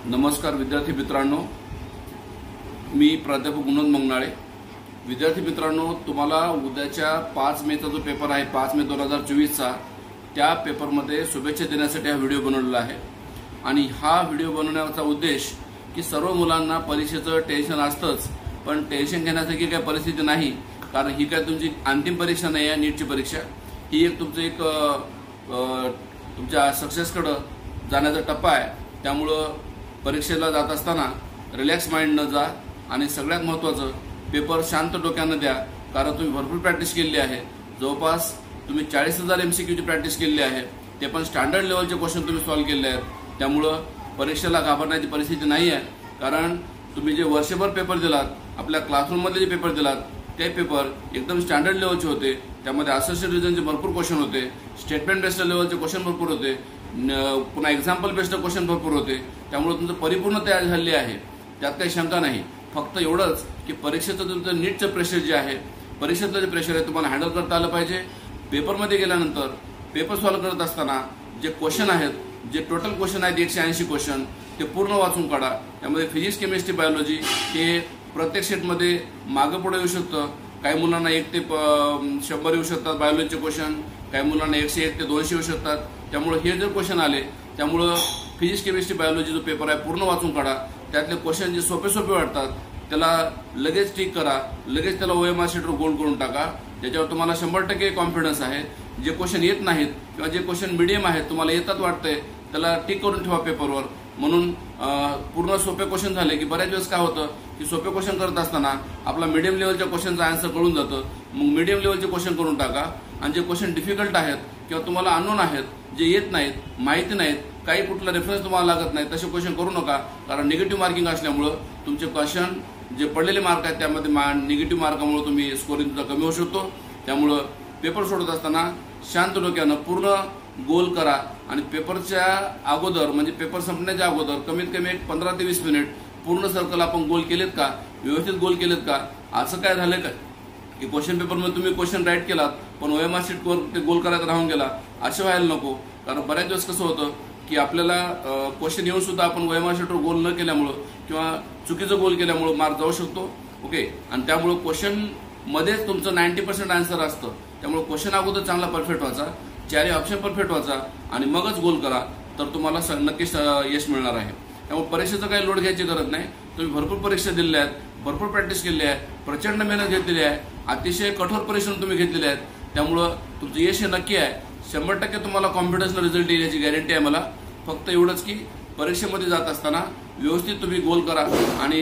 नमस्कार विद्यार्थी मित्रांनो, मी प्राध्यापक विनोद मंगनाळे। विद्यार्थी मित्रांनो, तुम्हाला उद्याच्या 5 मेचा जो पेपर आहे 5 मे 2024 चा त्या पेपरमध्ये शुभेच्छा देण्यासाठी हा व्हिडिओ बनवलेला आहे। आणि हा व्हिडिओ बनवण्याचा उद्देश की सर्व मुलांना परीक्षेचं टेन्शन असतंच, पण टेन्शन घेण्यासारखी काही परिस्थिती नाही, कारण ही काय तुमची अंतिम परीक्षा नाही आहे। नीटची परीक्षा ही एक तुमच्या सक्सेसकडे जाण्याचा टप्पा आहे। त्यामुळे परीक्षेला जात असताना रिलॅक्स माइंड न जा आणि सगळ्यात महत्त्वाचं पेपर शांत डोक्याने द्या, कारण तुम्ही भरपूर प्रॅक्टिस केली आहे। जवळपास तुम्ही 40,000 MCQ ची प्रॅक्टिस केली आहे, ते पण स्टँडर्ड लेवलचे क्वेश्चन तुम्ही सॉल्व्ह केले आहेत। त्यामुळे परीक्षेला घाबरण्याची परिस्थिती नाही आहे, कारण तुम्ही जे वर्षभर पेपर दिलात, आपल्या क्लासरूममध्ये जे पेपर दिलात, ते पेपर एकदम स्टँडर्ड लेवलचे होते। त्यामध्ये असोसिएट रिजनचे भरपूर क्वेश्चन होते, स्टेटमेंट बेस्ड लेवलचे क्वेश्चन भरपूर होते, पुन्हा एक्झाम्पल बेस्ड क्वेश्चन भरपूर होते। त्यामुळे तुमचं परिपूर्ण तयारी झाली आहे, त्यात काही शंका नाही। फक्त एवढंच की परीक्षेचं तुमचं नीटचं प्रेशर जे आहे, परीक्षेतलं जे प्रेशर आहे तुम्हाला हँडल करता आलं पाहिजे। पेपरमध्ये गेल्यानंतर पेपर सॉल्व्ह करत असताना जे क्वेश्चन आहेत, जे टोटल क्वेश्चन आहेत 180 क्वेश्चन, ते पूर्ण वाचून काढा। त्यामध्ये फिजिक्स, केमिस्ट्री, बायोलॉजी हे प्रत्येक सेटमध्ये मागे पुढे येऊ शकतं। काही मुलांना 1 ते 100 येऊ शकतात बायोलॉजीचे क्वेश्चन, काही मुलांना 101 ते 200 येऊ शकतात। त्यामुळे हे जर क्वेश्चन आले, त्यामुळे फिजिक्स, केमिस्ट्री, बायोलॉजी जो पेपर आहे पूर्ण वाचून काढा। त्यातले क्वेश्चन जे सोपे वाटतात त्याला लगेच टिक करा, लगेच त्याला OMR शीटवर गोल्ड करून टाका, ज्याच्यावर तुम्हाला 100% कॉन्फिडन्स आहे। जे क्वेश्चन येत नाहीत किंवा जे क्वेश्चन मीडियम आहेत, तुम्हाला येतात वाटतंय, त्याला टिक करून ठेवा पेपरवर। म्हणून पूर्ण सोपे क्वेश्चन झाले की बऱ्याच वेळेस काय होतं की सोपे क्वेश्चन करत असताना आपला मीडियम लेवलच्या क्वेश्चनचा आन्सर कळून जातं। मग मीडियम लेवलचे क्वेश्चन करून टाका, आणि जे क्वेश्चन डिफिकल्ट आहेत किंवा तुम्हाला अननोन आहेत, जे येत नाहीत, माहिती नाहीत, काही कुठला रेफरन्स तुम्हाला लागत नाही, तसे क्वेश्चन करू नका। कारण निगेटिव्ह मार्किंग असल्यामुळे तुमचे क्वेश्चन जे पडलेले मार्क आहेत त्यामध्ये निगेटिव्ह मार्कामुळे तुम्ही स्कोरिंग तुमचा कमी होऊ शकतो। त्यामुळे पेपर सोडत असताना शांत डोक्यानं पूर्ण गोल करा, आणि पेपरच्या अगोदर म्हणजे पेपर संपण्याच्या अगोदर कमीत कमी 15 ते 20 मिनिट पूर्ण सर्कल आपण गोल केलेत का, व्यवस्थित गोल केलेत का। असं काय झालं का की क्वेश्चन पेपरमध्ये तुम्ही क्वेश्चन राईट केलात पण OMR शीटवर ते गोल करायला राहून गेला, असं व्हायला नको। कारण बऱ्याच वेळेस कसं होतं की आपल्याला क्वेश्चन येऊन सुद्धा आपण OMR शीटवर गोल न केल्यामुळं किंवा चुकीचं गोल केल्यामुळं मार्क जाऊ शकतो। ओके, आणि त्यामुळे क्वेश्चन मध्येच तुमचं 90% आन्सर असतं। त्यामुळे क्वेश्चन अगोदर चांगला परफेक्ट व्हायचा, 4 ऑप्शन परफेक्ट व्हायचा, आणि मगच गोल करा, तर तुम्हाला नक्कीच यश मिळणार आहे। त्यामुळे परीक्षेचं काही लोड घ्यायची गरज नाही। तुम्ही भरपूर परीक्षा दिलेल्या आहेत, भरपूर प्रॅक्टिस केली आहे, प्रचंड मेहनत घेतलेली आहे, अतिशय कठोर परिश्रम तुम्ही घेतलेले आहेत। त्यामुळं तुमचं यश हे नक्की आहे। 100% तुम्हाला कॉन्फिडन्सनं रिझल्ट येण्याची गॅरंटी आहे मला। फक्त एवढंच की परीक्षेमध्ये जात असताना व्यवस्थित तुम्ही गोल करा आणि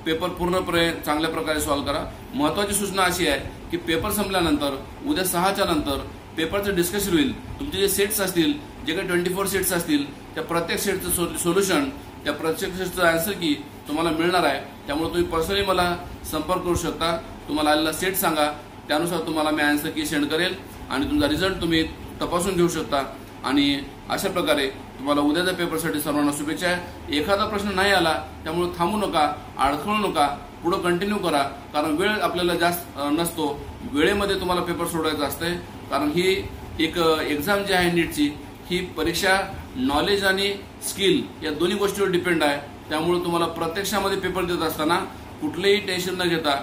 पेपर पूर्णपणे चांगल्या प्रकारे सॉल्व्ह करा। महत्त्वाची सूचना अशी आहे की पेपर संपल्यानंतर उद्या 6च्या नंतर पेपरचं डिस्कशन होईल। तुमचे जे सेट्स असतील, जे काही 24 सेट्स असतील, त्या प्रत्येक सेटचं सोल्युशन, त्या प्रत्येक सेटचं आन्सर की तुम्हाला मिळणार आहे। त्यामुळे तुम्ही पर्सनली मला संपर्क करू शकता, तुम्हाला आलेला सेट सांगा, त्यानुसार तुम्हाला मी आन्सर की सेंड करेल आणि तुमचा रिझल्ट तुम्ही तपासून घेऊ शकता। आणि अशा प्रकारे तुम्हाला उद्याच्या पेपरसाठी सर्वांना शुभेच्छा आहे। एखादा प्रश्न नाही आला त्यामुळे थांबू नका, अडखळू नका, पुढे कंटिन्यू करा, कारण वेळ आपल्याला जास्त नसतो। वेळेमध्ये तुम्हाला पेपर सोडवायचा असते, कारण ही एक एक्झाम जी आहे नीटची, ही परीक्षा नॉलेज आणि स्किल या दोन्ही गोष्टीवर डिपेंड आहे। त्यामुळे तुम्हाला प्रत्यक्षामध्ये पेपर देत असताना कुठलेही टेन्शन न घेता,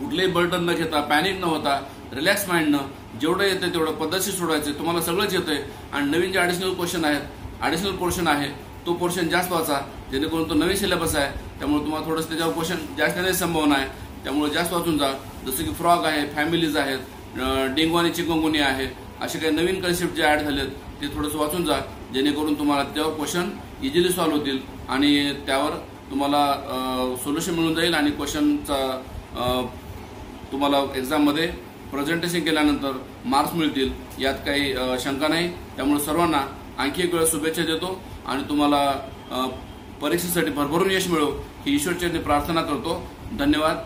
कुठलेही बर्डन न घेता, पॅनिक न होता, रिलॅक्स माइंडनं जेवढं येतं तेवढं पद्धतशीर सोडवायचं। तुम्हाला सगळंच येतंय, आणि नवीन जे ॲडिशनल क्वेश्चन आहेत, ॲडिशनल पोर्शन आहे, तो पोर्शन जास्त वाचा, जेणेकरून तो नवीन सिलेबस आहे। त्यामुळे तुम्हाला थोडंसं त्याच्यावर क्वेश्चन जास्त येण्याची संभावना आहे। त्यामुळे जास्त वाचून जा, जसं की फ्रॉग आहे, फॅमिलीज आहेत, डेंगू आणि चिकनगुनिया आहे, असे काही नवीन कन्सेप्ट जे ॲड झालेत ते थोडंसं वाचून जा, जेणेकरून तुम्हाला त्यावर क्वेश्चन इझिली सॉल्व्ह होतील आणि त्यावर तुम्हाला सोल्युशन मिळून जाईल, आणि क्वेश्चनचा तुम्हाला एक्झाममध्ये प्रेझेंटेशन केल्यानंतर मार्क्स मिळतील, यात काही शंका नाही। त्यामुळे सर्वांना आणखी एक वेळ शुभेच्छा देतो, आणि तुम्हाला परीक्षेसाठी भरभरून यश मिळो ही ईश्वरचरणी प्रार्थना करतो। धन्यवाद।